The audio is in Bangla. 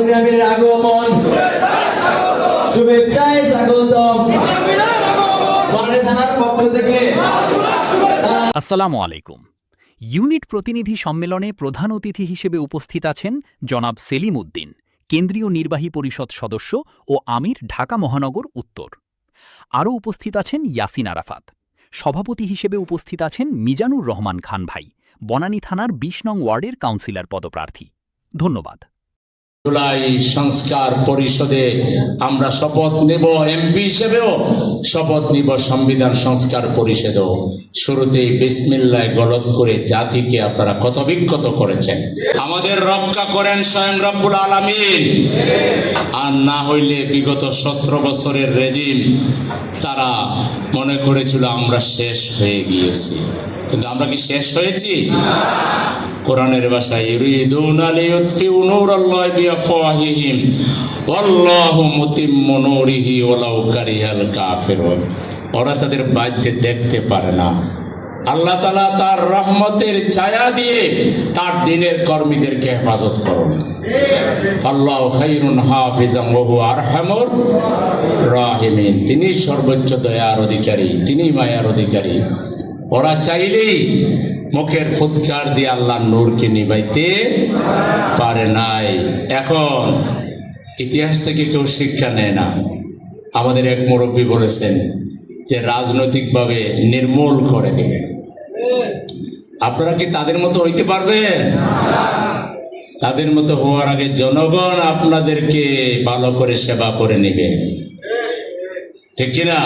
গ্রামের আগমন শুভেচ্ছায় স্বাগতম থানার পক্ষ থেকে। আসসালামু আলাইকুম। ইউনিট প্রতিনিধি সম্মেলনে প্রধান অতিথি হিসেবে উপস্থিত আছেন জনাব সেলিম উদ্দিন, কেন্দ্রীয় নির্বাহী পরিষদ সদস্য ও আমির, ঢাকা মহানগর উত্তর। আরও উপস্থিত আছেন ইয়াসিন আরাফাত। সভাপতি হিসেবে উপস্থিত আছেন মিজানুর রহমান খান ভাই, বনানী থানার ২০ নং ওয়ার্ডের কাউন্সিলর পদপ্রার্থী। ধন্যবাদ। জুলাই সংস্কার পরিষদে আমরা শপথ নেব, এমপি হিসেবেও শপথ নিব, সংবিধান সংস্কার পরিষদেও। শুরুতেই বিসমিল্লাহ গলত করে জাতিকে আপনারা ক্ষতবিক্ষত করেছেন। আমাদের রক্ষা করেন স্বয়ং রব্বুল আলামিন। আর না হইলে বিগত ১৭ বছরের রেজিম তারা মনে করেছিল আমরা শেষ হয়ে গিয়েছি, কিন্তু আমরা কি শেষ হয়েছি? কোরআনের ভাষায় ইউরিদুনা লিইউতফিউ নূরাল্লাহি বিআফওয়াহিহিম ওয়াল্লাহু মুতিম্মু নূরিহি ওয়ালাউ কারিহাল কাফিরুন। ওরা তাদের বাহ্যে দেখতে পারে না, আল্লাহ তাআলা তার রহমতের ছায়া দিয়ে তার দ্বীনের কর্মীদেরকে হেফাজত করুন। আল্লাহু খায়রুন হাফিজাম ওয়া হুয়া আরহামুর রাহিমিন। তিনি সর্বোচ্চ দয়ার অধিকারী, তিনি মায়ার অধিকারী। ওরা চাইলেই মুখের ফুৎকার দিয়ে আল্লাহর নূরকে নিভাইতে পারে নাই। এখন ইতিহাস থেকে কেউ শিক্ষা নেয় না। আমাদের এক মুরব্বী বলেছেন যে রাজনৈতিকভাবে নির্মূল করে দেবে। আপনারা কি তাদের মতো হইতে পারবেন? তাদের মতো হওয়ার আগে জনগণ আপনাদেরকে ভালো করে সেবা করে নেবে, ঠিক কিনা?